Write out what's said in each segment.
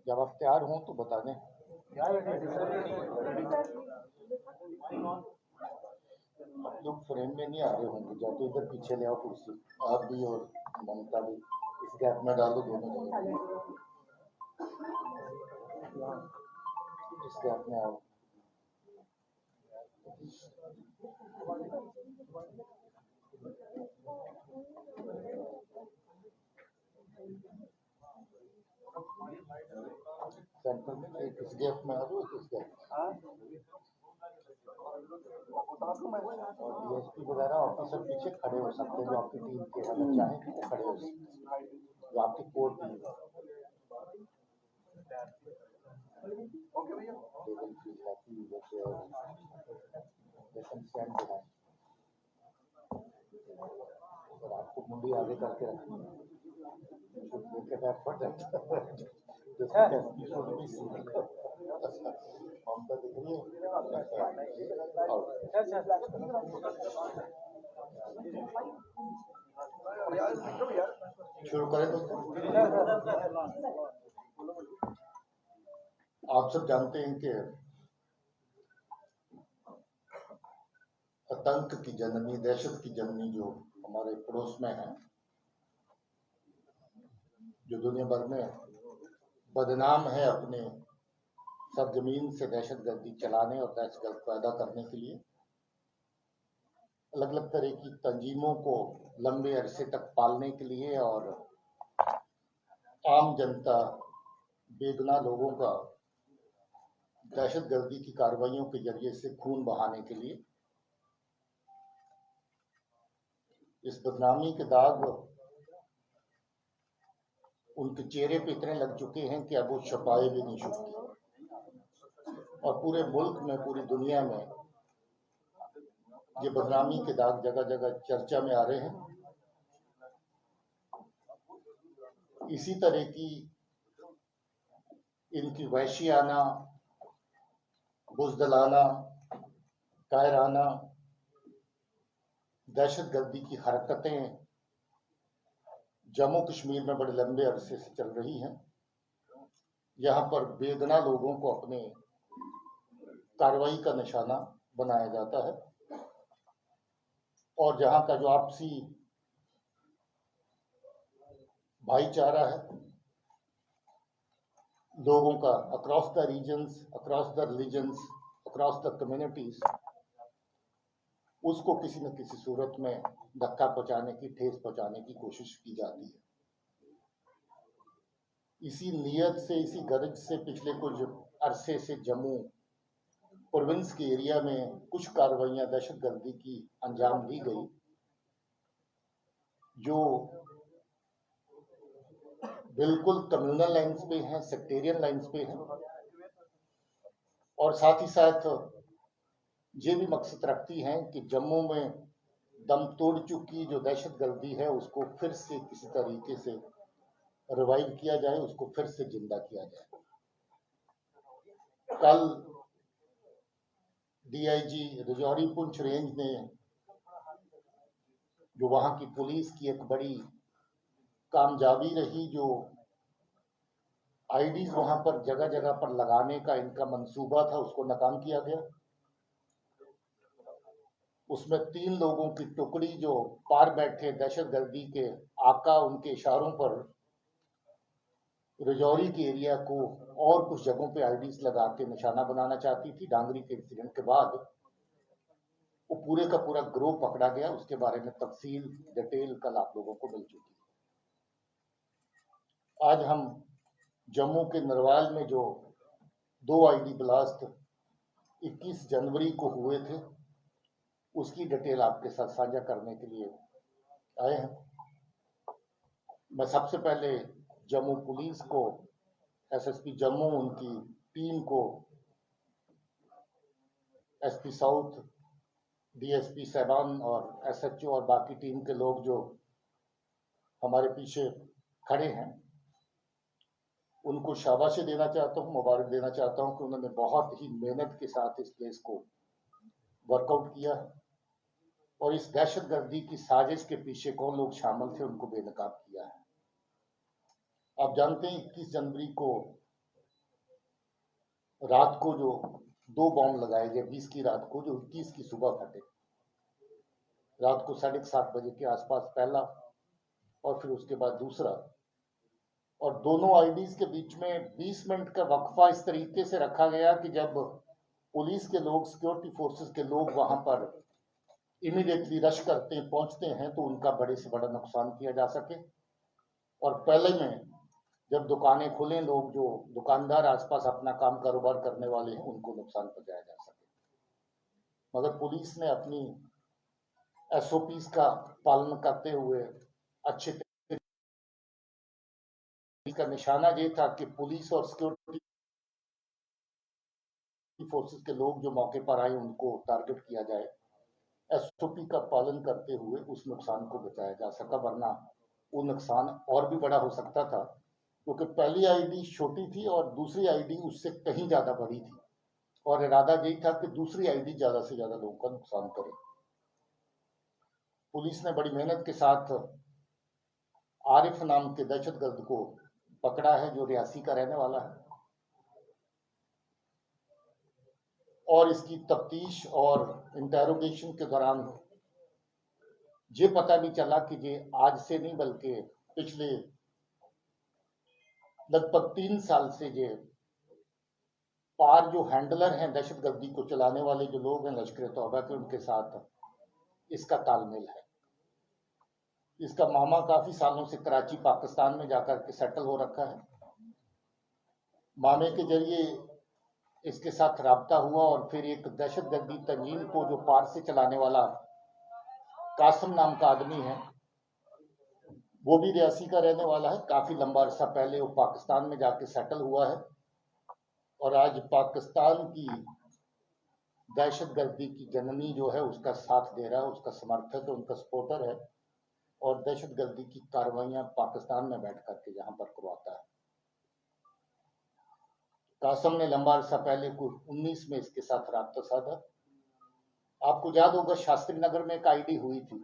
जब आप तैयार हों तो बता दें। आप लोग फ्रेम में नहीं आ रहे होंगे, जाओ तो इधर पीछे ले आओ कुर्सी, आप भी और ममता भी इस गैप में डालो, दोनों जगह इस गैप में आओ। सेंटर में एक इस गैप में आ जाओ, इस गैप और डीएसपी वगैरह ऑफिसर पीछे खड़े हो सकते हैं, जो आपकी टीम के अगर चाहें तो खड़े हो सकते हैं, जो आपकी कोर टीम है। और आपको मुंडी आगे करके रखनी है, ममता दिख रही है। शुरू करें दोस्तों। आप सब जानते हैं कि आतंक की जननी, दहशत की जननी जो हमारे पड़ोस में है, जो दुनिया भर में बदनाम है अपने सरजमीन से दहशतगर्दी चलाने और दहशतगर्द पैदा करने के लिए, अलग अलग तरह की तंजीमों को लंबे अरसे तक पालने के लिए और आम जनता, बेगुनाह लोगों का दहशतगर्दी की कार्रवाइयों के जरिए से खून बहाने के लिए इस बदनामी के दाग उनके चेहरे पे इतने लग चुके हैं कि अब वो छुपाए भी नहीं सकते, और पूरे मुल्क में, पूरी दुनिया में ये बदनामी के दाग जगह जगह चर्चा में आ रहे हैं। इसी तरह की इनकी वहशियाना, बुज़दिलाना, कायराना दहशतगर्दी की हरकतें जम्मू कश्मीर में बड़े लंबे अरसे से चल रही हैं। यहाँ पर बेगुनाह लोगों को अपने कार्रवाई का निशाना बनाया जाता है, और जहाँ का जो आपसी भाईचारा है लोगों का across the regions, across the religions, across the communities, उसको किसी न किसी सूरत में धक्का पहुंचाने की, ठेस पहुंचाने की कोशिश की जाती है। इसी नीयत से, इसी गर्ज से पिछले कुछ अरसे से जम्मू प्रोविंस के एरिया में कुछ कार्रवाइयां दहशतगर्दी की अंजाम दी गई, जो बिल्कुल कम्युनल लाइंस पे हैं, सेक्टेरियन लाइंस पे हैं, और साथ ही साथ ये भी मकसद रखती हैं कि जम्मू में दम तोड़ चुकी जो दहशतगर्दी है उसको फिर से किसी तरीके से रिवाइव किया जाए, उसको फिर से जिंदा किया जाए। कल डीआईजी राजौरी पुंछ रेंज ने, जो वहां की पुलिस की एक बड़ी कामयाबी रही, जो आईडीज वहां पर जगह जगह पर लगाने का इनका मंसूबा था, उसको नाकाम किया गया। उसमें 3 लोगों की टुकड़ी जो पार बैठे दहशतगर्दी के आका, उनके इशारों पर राजौरी के एरिया को और कुछ जगहों पे आईडीज लगा के निशाना बनाना चाहती थी। डांगरी के इंसिडेंट के बाद वो पूरे का पूरा ग्रोह पकड़ा गया। उसके बारे में तफसील, डिटेल कल आप लोगों को मिल चुकी है। आज हम जम्मू के नरवाल में जो 2 आईडी ब्लास्ट 21 जनवरी को हुए थे, उसकी डिटेल आपके साथ साझा करने के लिए आए हैं। मैं सबसे पहले जम्मू पुलिस को, एसएसपी जम्मू, उनकी टीम को, एसपी साउथ, डीएसपी साहबान और एसएचओ और बाकी टीम के लोग जो हमारे पीछे खड़े हैं, उनको शाबाशी देना चाहता हूँ, मुबारक देना चाहता हूँ कि उन्होंने बहुत ही मेहनत के साथ इस केस को वर्कआउट किया है, और इस दहशतगर्दी की साजिश के पीछे कौन लोग शामिल थे उनको बेनकाब किया है। आप जानते हैं 21 जनवरी को रात को जो 2 बॉम्ब लगाए गए, 20 की रात को, जो 21 की सुबह फटे। रात को 7:30 बजे के आसपास पहला और फिर उसके बाद दूसरा। और दोनों आईडीज के बीच में 20 मिनट का वक्फा इस तरीके से रखा गया कि जब पुलिस के लोग, सिक्योरिटी फोर्सेस के लोग वहां पर इमीडिएटली रश करते हैं, पहुंचते हैं, तो उनका बड़े से बड़ा नुकसान किया जा सके। और पहले में जब दुकानें खुलें, लोग जो दुकानदार आसपास अपना काम कारोबार करने वाले हैं, उनको नुकसान पहुंचाया जा सके। मगर पुलिस ने अपनी एसओपीज का पालन करते हुए अच्छे का निशाना ये था कि पुलिस और सिक्योरिटी फोर्सेस के लोग जो मौके पर आए उनको टारगेट किया जाए। एसओपी का पालन करते हुए उस नुकसान को बचाया जा सका, वरना वो नुकसान और भी बड़ा हो सकता था, क्योंकि पहली आईडी छोटी थी और दूसरी आईडी उससे कहीं ज्यादा बड़ी थी, और इरादा यही था कि दूसरी आईडी ज्यादा से ज्यादा लोगों का नुकसान करे। पुलिस ने बड़ी मेहनत के साथ आरिफ नाम के दहशतगर्द को पकड़ा है, जो रियासी का रहने वाला है, और इसकी तफ्तीश और इंटेरोगेशन के दौरान ये पता भी चला कि ये आज से नहीं बल्कि पिछले लगभग 3 साल से ये पार जो हैंडलर हैं, दहशतगर्दी को चलाने वाले जो लोग हैं लश्कर तौबा के, उनके साथ इसका तालमेल है। इसका मामा काफी सालों से कराची पाकिस्तान में जाकर के सेटल हो रखा है। मामे के जरिए इसके साथ राब्ता हुआ और फिर एक दहशतगर्दी तंजीम को जो पार से चलाने वाला कासिम नाम का आदमी है, वो भी रियासी का रहने वाला है। काफी लंबा अरसा पहले वो पाकिस्तान में जाके सेटल हुआ है और आज पाकिस्तान की दहशतगर्दी की जननी जो है उसका साथ दे रहा है, उसका समर्थक है, उनका सपोर्टर है, और दहशतगर्दी की कार्रवाइयां पाकिस्तान में बैठ करके यहाँ पर करवाता है। कासम ने लंबा अरसा पहले कुछ 19 में इसके साथ राब्ता साधा। आपको याद होगा शास्त्री नगर में एक आईडी हुई थी,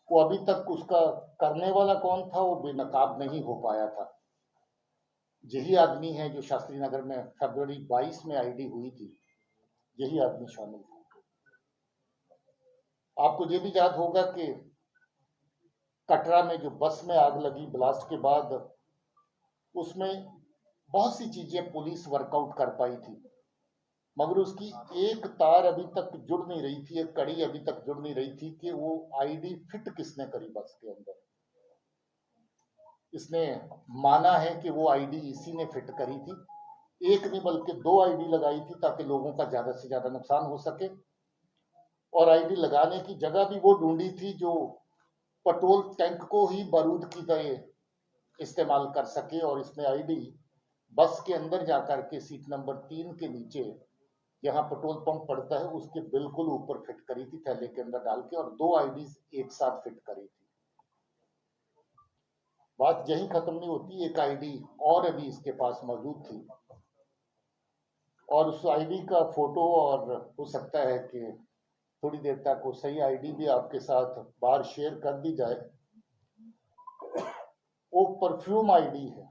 वो अभी तक उसका करने वाला कौन था वो बेनकाब नहीं हो पाया था। यही आदमी है जो शास्त्री नगर में फरवरी 22 में आईडी हुई थी, यही आदमी शामिल था। आपको ये भी याद होगा कि कटरा में जो बस में आग लगी ब्लास्ट के बाद, उसमें बहुत सी चीजें पुलिस वर्कआउट कर पाई थी, मगर उसकी एक तार अभी तक जुड़ नहीं रही थी, एक कड़ी अभी तक जुड़ नहीं रही थी कि वो आईडी फिट किसने करी बस के अंदर। इसने माना है कि वो आईडी इसी ने फिट करी थी, एक नहीं बल्कि 2 आईडी लगाई थी ताकि लोगों का ज्यादा से ज्यादा नुकसान हो सके। और आईडी लगाने की जगह भी वो ढूंढी थी जो पेट्रोल टैंक को ही बारूद की तरह इस्तेमाल कर सके, और इसने आईडी बस के अंदर जाकर के सीट नंबर 3 के नीचे, जहां पेट्रोल पंप पड़ता है, उसके बिल्कुल ऊपर फिट करी थी थैले के अंदर डाल के, और 2 आईडीज एक साथ फिट करी थी। बात यही खत्म नहीं होती, एक आईडी और अभी इसके पास मौजूद थी, और उस आईडी का फोटो, और हो सकता है कि थोड़ी देर तक वो सही आईडी भी आपके साथ बाहर शेयर कर दी जाए। वो परफ्यूम आईडी है,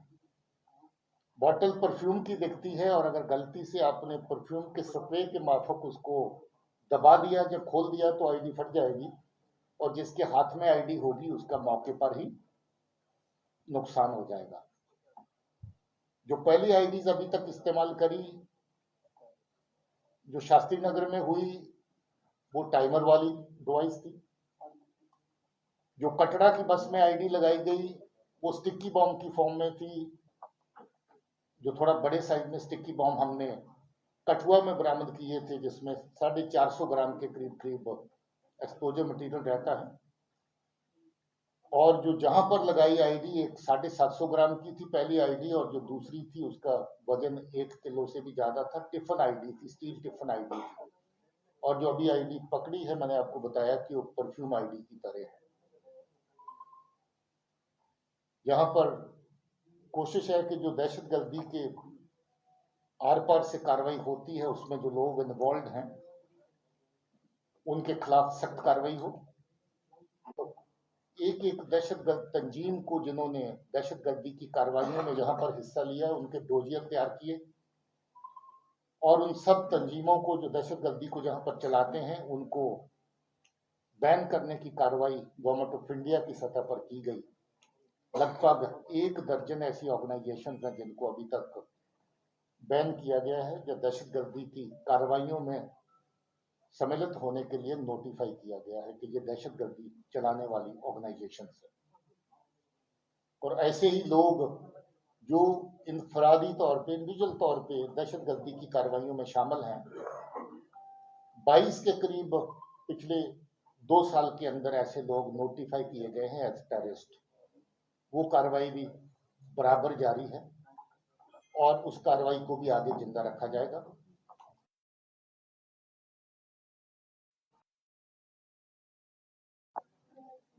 बॉटल परफ्यूम की दिखती है, और अगर गलती से आपने परफ्यूम के स्प्रे के माफक उसको दबा दिया, जब खोल दिया, तो आईडी फट जाएगी, और जिसके हाथ में आईडी होगी उसका मौके पर ही नुकसान हो जाएगा। जो पहली आईडीज अभी तक इस्तेमाल करी, जो शास्त्री नगर में हुई, वो टाइमर वाली डिवाइस थी। जो कटरा की बस में आईडी लगाई गई, वो स्टिकी बॉम्ब की फॉर्म में थी, जो थोड़ा बड़े साइज में स्टिकी बॉम्ब हमने कठुआ में बरामद किए थे, जिसमें 450 ग्राम के करीब करीब एक्सप्लोजिव मटेरियल रहता है। और जो जहां पर लगाई आईडी, एक 750 ग्राम की थी पहली आईडी, और जो दूसरी थी उसका वजन 1 किलो से भी ज्यादा था। टिफन आईडी थी, स्टील टिफन आईडी थी। और जो अभी आईडी पकड़ी है, मैंने आपको बताया कि वो परफ्यूम आईडी की तरह है। यहाँ पर कोशिश है कि जो दहशतगर्दी के आर पार से कार्रवाई होती है, उसमें जो लोग इन्वॉल्व हैं उनके खिलाफ सख्त कार्रवाई हो। तो एक एक दहशतगर्द तंजीम को जिन्होंने दहशतगर्दी की कार्रवाइयों में जहां पर हिस्सा लिया, उनके डोजियर तैयार किए, और उन सब तंजीमों को जो दहशतगर्दी को जहां पर चलाते हैं उनको बैन करने की कार्रवाई गवर्नमेंट ऑफ इंडिया की सतह पर की गई। लगभग 1 दर्जन ऐसी ऑर्गेनाइजेशन हैं जिनको अभी तक बैन किया गया है, जो दहशतगर्दी की कार्रवाइयों में सम्मिलित होने के लिए नोटिफाई किया गया है कि ये दहशतगर्दी चलाने वाली ऑर्गेनाइजेशन है। और ऐसे ही लोग जो इनफरादी तौर पे, इंडिविजुअल तौर पे दहशतगर्दी की कार्रवाइयों में शामिल हैं, 22 के करीब पिछले 2 साल के अंदर ऐसे लोग नोटिफाई किए गए हैं एज टेररिस्ट। वो कार्रवाई भी बराबर जारी है और उस कार्रवाई को भी आगे जिंदा रखा जाएगा।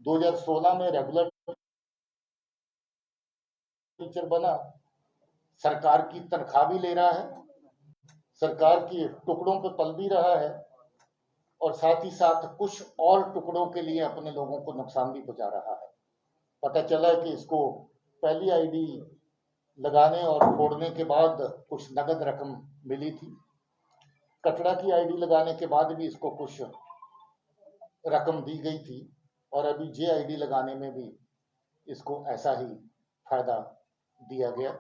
दो 2016 में रेगुलर टीचर बना, सरकार की तनख्वाह भी ले रहा है, सरकार के टुकड़ों पे पल भी रहा है और साथ ही साथ कुछ और टुकड़ों के लिए अपने लोगों को नुकसान भी पहुंचा रहा है। पता चला कि इसको पहली आईडी लगाने और फोड़ने के बाद कुछ नगद रकम मिली थी, कटड़ा की आईडी लगाने के बाद भी इसको कुछ रकम दी गई थी और अभी जे आईडी लगाने में भी इसको ऐसा ही फायदा दिया गया।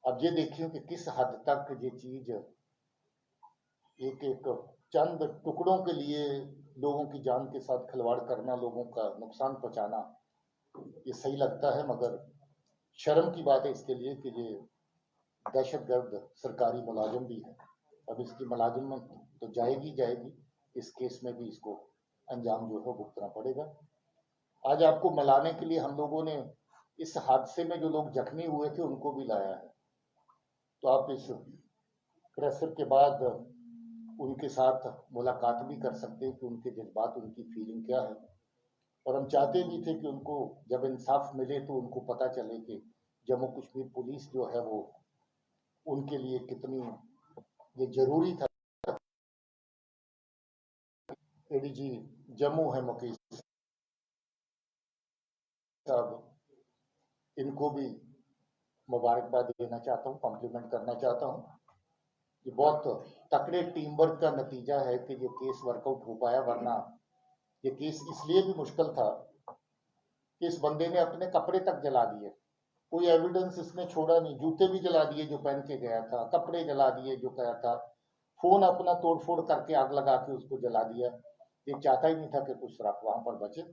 अब ये देखिए कि किस हद तक ये चीज एक एक चंद टुकड़ों के लिए लोगों की जान के साथ खिलवाड़ करना, लोगों का नुकसान पहुंचाना, ये सही लगता है। मगर शर्म की बात है इसके लिए कि ये दहशतगर्द सरकारी मुलाजिम भी है। अब इसकी मुलाजिमत तो जाएगी, इस केस में भी इसको अंजाम जो है भुगतना पड़ेगा। आज आपको मनाने के लिए हम लोगों ने इस हादसे में जो लोग जख्मी हुए थे उनको भी लाया है, तो आप इस प्रेशर के बाद उनके साथ मुलाकात भी कर सकते हैं कि उनके जज्बात, उनकी फीलिंग क्या है। और हम चाहते भी थे कि उनको जब इंसाफ मिले तो उनको पता चले कि जम्मू कश्मीर पुलिस जो है वो उनके लिए कितनी ये जरूरी था। एडीजी जम्मू है मुकेश साहब, इनको भी मुबारकबाद देना चाहता हूँ, कॉम्प्लीमेंट करना चाहता हूँ। ये बहुत तकड़े टीम वर्क का नतीजा है कि ये केस वर्कआउट हो पाया, वरना ये केस इसलिए भी मुश्किल था कि इस बंदे ने अपने कपड़े तक जला दिए, कोई एविडेंस इसने छोड़ा नहीं। जूते भी जला दिए जो पहन के गया था, कपड़े जला दिए जो गया था, फोन अपना तोड़फोड़ करके आग लगा के उसको जला दिया। ये चाहता ही नहीं था कि कुछ सुराग वहां पर बचे।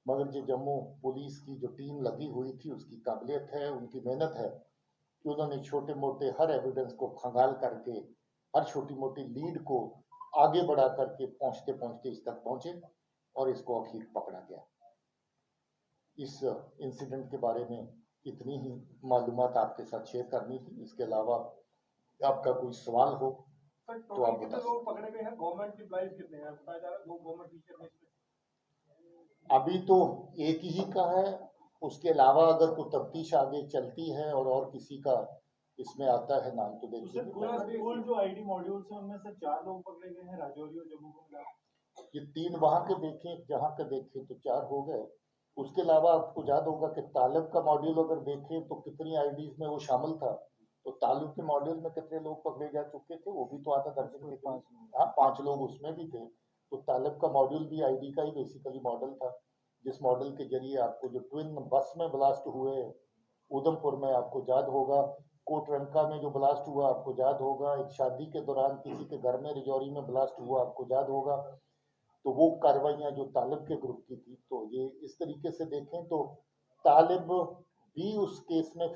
मगर जो जम्मू पुलिस की जो टीम लगी हुई थी उसकी काबिलियत है, उनकी मेहनत है कि उन्होंने छोटे मोटे हर एविडेंस को खंगाल करके, हर छोटी मोटी लीड को आगे बढ़ा करके पहुंचते पहुंचते इस तक पहुंचे और इसको आखिर पकड़ा गया। इस इंसिडेंट के बारे में इतनी ही मालूमात आपके साथ शेयर करनी थी। इसके अलावा आपका कोई सवाल हो तो आप बता सकते। पकड़े गए हैं, गवर्नमेंट एम्प्लॉइज कितने हैं बताया जा रहा है? 2 गवर्नमेंट टीचर में अभी तो एक ही का है। उसके अलावा अगर कोई तफ्तीश आगे चलती है और किसी का इसमें आता है नाम तो देखिए। स्कूल जो आईडी मॉड्यूल्स हैं उनमें से 4 लोग पकड़े गए हैं राजौरी और जम्मू को। ये 3 वहां के देखें, जहां के देखें तो 4 हो गए। उसके अलावा आपको याद होगा कि तालिब का मॉड्यूल अगर देखें तो कितनी आईडीज में वो शामिल था, तो तालिब के मॉड्यूल में कितने लोग पकड़े जा चुके थे, वो भी तो आधा दर्जन के 5 लोग उसमें भी थे। तो तालिब का मॉड्यूल भी आईडी का ही बेसिकली मॉडल था, जिस मॉडल के जरिए आपको जो ट्विन बस में ब्लास्ट हुए उधमपुर में, आपको याद होगा कोटरंका में जो ब्लास्ट हुआ आपको याद होगा, एक शादी के दौरान किसी के घर में रिजौरी में ब्लास्ट हुआ आपको याद होगा। तो वो कार्रवाइयां जो तालिब के ग्रुप की थी, तो ये इस तरीके से देखें तो तालिब भी उस केस में